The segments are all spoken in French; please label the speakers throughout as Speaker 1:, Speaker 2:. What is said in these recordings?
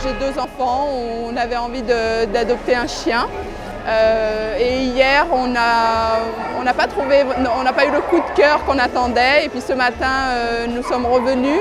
Speaker 1: j'ai 2 enfants, on avait envie d'adopter un chien. Et hier, on n'a pas eu le coup de cœur qu'on attendait. Et puis ce matin, nous sommes revenus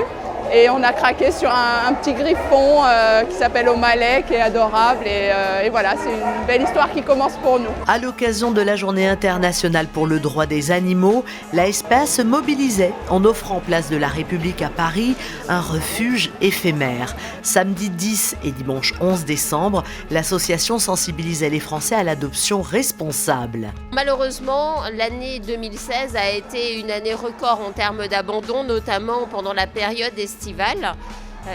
Speaker 1: et on a craqué sur un petit griffon qui s'appelle O'Malley, qui est adorable. Et voilà, c'est une belle histoire qui commence pour nous.
Speaker 2: À l'occasion de la Journée internationale pour le droit des animaux, la SPA se mobilisait en offrant place de la République à Paris un refuge éphémère. Samedi 10 et dimanche 11 décembre, l'association sensibilisait les Français à l'adoption responsable.
Speaker 3: Malheureusement, l'année 2016 a été une année record en termes d'abandon, notamment pendant la période estivale.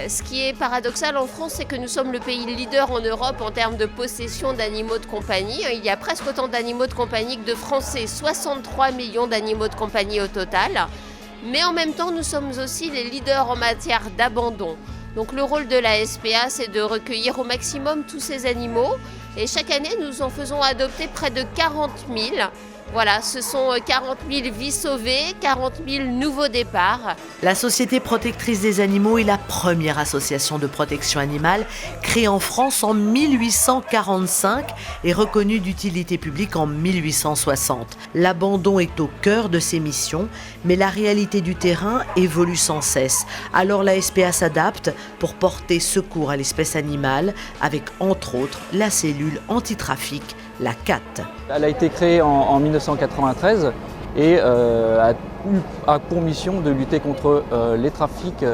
Speaker 3: Ce qui est paradoxal en France, c'est que nous sommes le pays leader en Europe en termes de possession d'animaux de compagnie. Il y a presque autant d'animaux de compagnie que de Français, 63 millions d'animaux de compagnie au total. Mais en même temps, nous sommes aussi les leaders en matière d'abandon. Donc le rôle de la SPA, c'est de recueillir au maximum tous ces animaux. Et chaque année, nous en faisons adopter près de 40 000. Voilà, ce sont 40 000 vies sauvées, 40 000 nouveaux départs.
Speaker 2: La Société protectrice des animaux est la première association de protection animale créée en France en 1845 et reconnue d'utilité publique en 1860. L'abandon est au cœur de ses missions, mais la réalité du terrain évolue sans cesse. Alors la SPA s'adapte pour porter secours à l'espèce animale avec entre autres la cellule antitrafic, la CAT.
Speaker 4: Elle a été créée en 1993 et a pour mission de lutter contre les trafics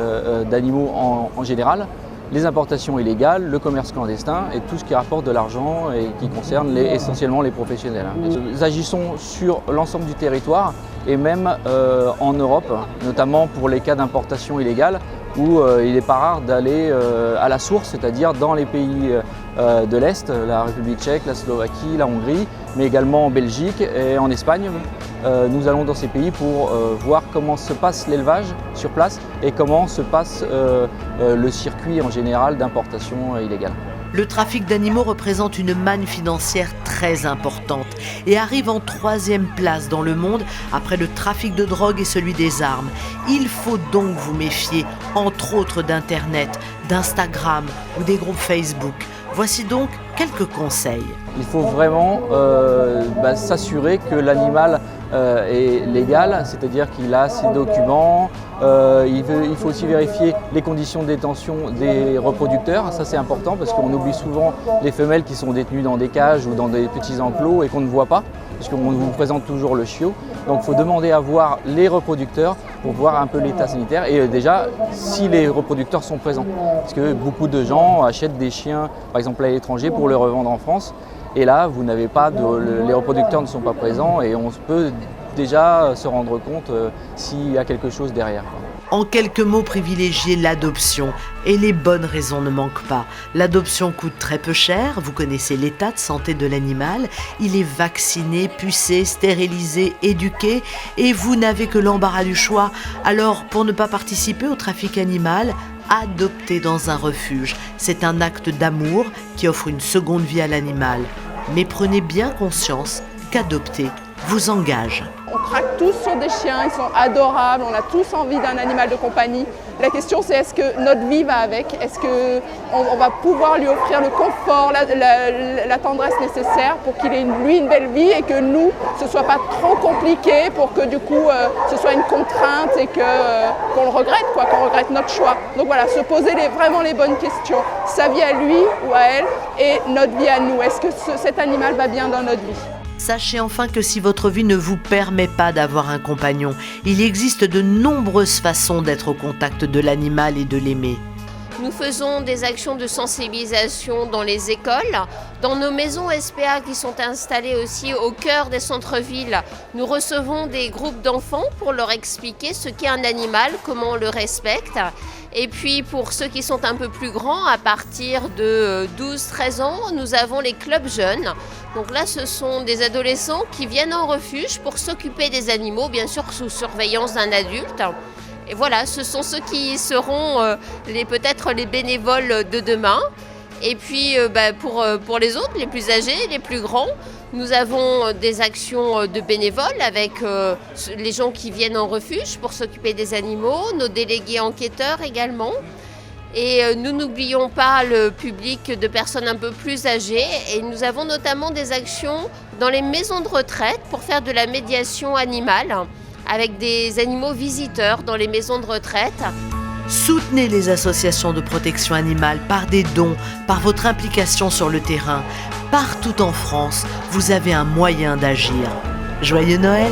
Speaker 4: d'animaux en général, les importations illégales, le commerce clandestin et tout ce qui rapporte de l'argent et qui concerne essentiellement les professionnels. Nous agissons sur l'ensemble du territoire et même en Europe, notamment pour les cas d'importation illégale où il n'est pas rare d'aller à la source, c'est-à-dire dans les pays de l'Est, la République tchèque, la Slovaquie, la Hongrie, mais également en Belgique et en Espagne. Nous allons dans ces pays pour voir comment se passe l'élevage sur place et comment se passe le circuit en général d'importation illégale.
Speaker 2: Le trafic d'animaux représente une manne financière très importante et arrive en 3e place dans le monde après le trafic de drogue et celui des armes. Il faut donc vous méfier, entre autres d'Internet, d'Instagram ou des groupes Facebook. Voici donc quelques conseils.
Speaker 4: Il faut vraiment s'assurer que l'animal est légal, c'est-à-dire qu'il a ses documents. Il faut aussi vérifier les conditions de détention des reproducteurs. Ça c'est important parce qu'on oublie souvent les femelles qui sont détenues dans des cages ou dans des petits enclos et qu'on ne voit pas, parce qu'on vous présente toujours le chiot. Donc il faut demander à voir les reproducteurs pour voir un peu l'état sanitaire et déjà si les reproducteurs sont présents. Parce que beaucoup de gens achètent des chiens, par exemple à l'étranger, pour les revendre en France. Et là, vous n'avez pas les reproducteurs ne sont pas présents et on peut déjà se rendre compte s'il y a quelque chose derrière.
Speaker 2: En quelques mots, privilégiez l'adoption. Et les bonnes raisons ne manquent pas. L'adoption coûte très peu cher, vous connaissez l'état de santé de l'animal, il est vacciné, pucé, stérilisé, éduqué, et vous n'avez que l'embarras du choix. Alors, pour ne pas participer au trafic animal, adoptez dans un refuge. C'est un acte d'amour qui offre une seconde vie à l'animal. Mais prenez bien conscience qu'adopter vous engage.
Speaker 1: On craque tous sur des chiens, ils sont adorables, on a tous envie d'un animal de compagnie. La question c'est est-ce que notre vie va avec? Est-ce qu'on va pouvoir lui offrir le confort, la tendresse nécessaire pour qu'il ait lui une belle vie et que nous, ce ne soit pas trop compliqué pour que du coup ce soit une contrainte et qu'on le regrette, qu'on regrette notre choix. Donc voilà, se poser vraiment les bonnes questions. Sa vie à lui ou à elle et notre vie à nous. Est-ce que cet animal va bien dans notre vie?
Speaker 2: Sachez enfin que si votre vie ne vous permet pas d'avoir un compagnon, il existe de nombreuses façons d'être au contact de l'animal et de l'aimer.
Speaker 3: Nous faisons des actions de sensibilisation dans les écoles, dans nos maisons SPA qui sont installées aussi au cœur des centres-villes. Nous recevons des groupes d'enfants pour leur expliquer ce qu'est un animal, comment on le respecte. Et puis pour ceux qui sont un peu plus grands, à partir de 12-13 ans, nous avons les clubs jeunes. Donc là, ce sont des adolescents qui viennent en refuge pour s'occuper des animaux, bien sûr sous surveillance d'un adulte. Et voilà, ce sont ceux qui seront peut-être les bénévoles de demain. Et puis pour les autres, les plus âgés, les plus grands, nous avons des actions de bénévoles avec les gens qui viennent en refuge pour s'occuper des animaux, nos délégués enquêteurs également. Et nous n'oublions pas le public de personnes un peu plus âgées. Et nous avons notamment des actions dans les maisons de retraite pour faire de la médiation animale avec des animaux visiteurs dans les maisons de retraite.
Speaker 2: Soutenez les associations de protection animale par des dons, par votre implication sur le terrain. Partout en France, vous avez un moyen d'agir. Joyeux Noël!